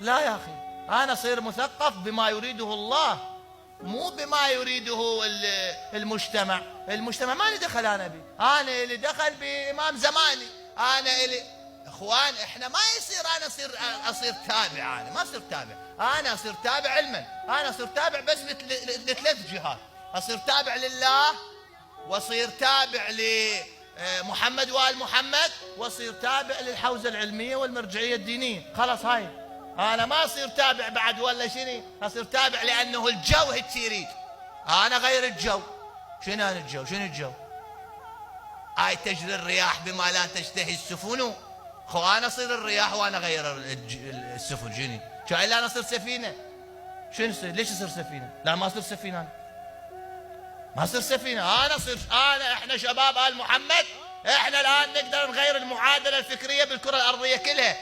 لا يا أخي، أنا أصير مثقف بما يريده الله، مو بما يريده المجتمع. المجتمع ما لي دخل أنا به، أنا اللي دخل بإمام زماني. أنا اللي إخوان، إحنا ما يصير أنا أصير تابع. أنا ما أصير تابع، أنا أصير تابع علما. أنا أصير تابع بس لثلاث جهات: أصير تابع لله، وأصير تابع لمحمد وآل محمد، وأصير تابع للحوزة العلمية والمرجعية الدينية. خلاص هاي أنا ما أصير تابع بعد ولا شنو، أصير تابع لأنه الجو هيك يريد. أنا غير الجو. شنو أنا الجو؟ شنو الجو؟ هاي تجري الرياح بما لا تشتهي السفن. خو أنا أصير الرياح وأنا غير السفن. شنو؟ شو إلا أنا أصير سفينة؟ شنو يصير؟ ليش أصير سفينة؟ لا ما أصير سفينة. أنا ما أصير سفينة. إحنا شباب آل محمد، إحنا الآن نقدر نغير المعادلة الفكرية بالكرة الأرضية كلها.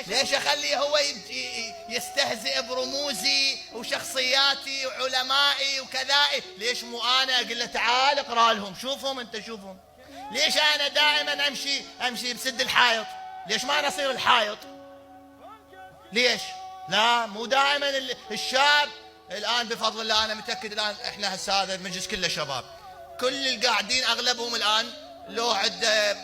ليش أخليه هو يستهزئ برموزي وشخصياتي وعلمائي وكذائي؟ ليش مو أنا أقول له تعال اقرأ لهم، شوفهم أنت شوفهم. ليش أنا دائما أمشي بسد الحائط؟ ليش ما أنا أصير الحائط؟ ليش؟ لا مو دائما الشاب. الآن بفضل الله أنا متأكد الآن إحنا هذا المجلس كله شباب، كل القاعدين أغلبهم الآن لو عنده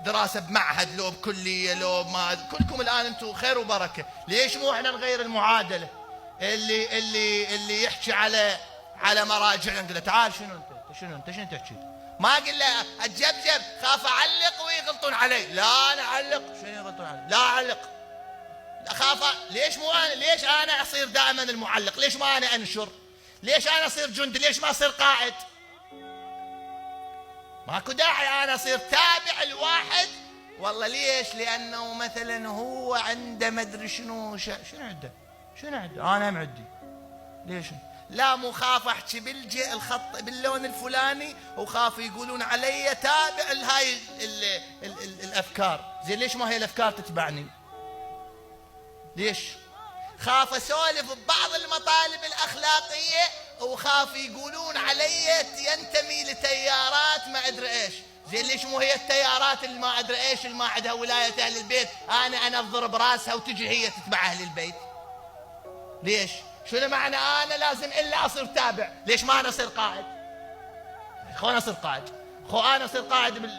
دراسة بمعهد، لو بكلية، لو ما، كلكم الآن أنتم خير وبركة. ليش مو إحنا نغير المعادلة؟ اللي يحكي على مراجع، نقول له تعال شنو أنت تحكي؟ ما أقول له أتجبجب خاف أعلق ويغلطون علي. لا أنا أعلق. شنو يغلطون علي؟ لا أعلق. أخاف. ليش مو أنا؟ ليش أنا أصير دائما المعلق؟ ليش ما أنا أنشر؟ ليش أنا أصير جندي؟ ليش ما أصير قائد؟ ماكو داعي أنا أصير تابع الواحد. والله ليش؟ لأنه مثلا هو عنده مدري شنو عنده أنا معدي. ليش؟ لا مو خاف أحكي الخط باللون الفلاني، وخاف يقولون علي تابع لهاي الأفكار. زين ليش ما هي الأفكار تتبعني؟ ليش؟ خاف أسولف ببعض المطالب الأخلاقية، وخاف يقولون علي ينتمي لتيارات ما أدري إيش. زين ليش مو هي التيارات اللي ما أدري إيش اللي ما عندها ولاية أهل البيت أنا أنظر براسها وتجي هي تتبع أهل البيت؟ ليش؟ شنو معنى أنا لازم إلا أصير تابع؟ ليش ما أنا أصير قائد؟ أنا أصير قائد. أنا أصير قائد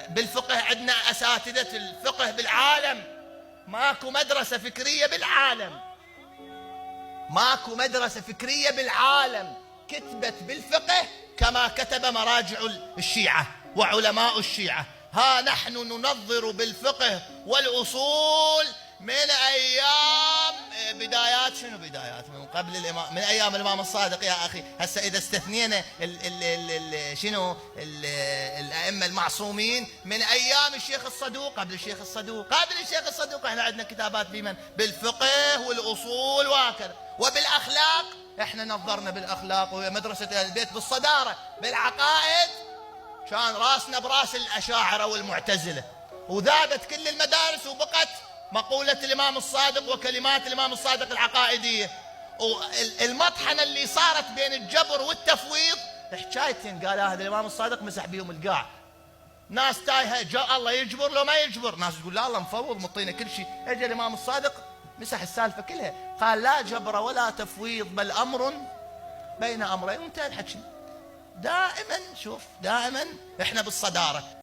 بالفقه. عندنا أساتذة الفقه بالعالم، ماكو مدرسة فكرية بالعالم، ماكو مدرسة فكرية بالعالم كتبت بالفقه كما كتب مراجع الشيعة وعلماء الشيعة. ها نحن ننظر بالفقه والأصول من أيام بدايات. شنو بدايات؟ من قبل الإمام، من أيام الإمام الصادق يا أخي. هسه إذا استثنينا الأئمة المعصومين، من أيام الشيخ الصدوق، قبل الشيخ الصدوق إحنا عندنا كتابات بمن؟ بالفقه والأصول وهكذا. وبالأخلاق إحنا نظرنا بالأخلاق، وهي مدرسة أهل البيت. بالصدارة بالعقائد كان راسنا براس الأشاعرة والمعتزلة، وذابت كل المدارس وبقت مقولة الإمام الصادق وكلمات الإمام الصادق العقائدية. والمطحنة اللي صارت بين الجبر والتفويض حكايتين قالها هذا الإمام الصادق مسح بيهم القاع. ناس تايهة الله يجبر لو ما يجبر، ناس تقول لا الله مفوض مطينا كل شيء. اجى الإمام الصادق مسح السالفة كلها، قال لا جبر ولا تفويض بل أمر بين أمرين، وانتهى الحكي. دائما شوف، دائما احنا بالصدارة.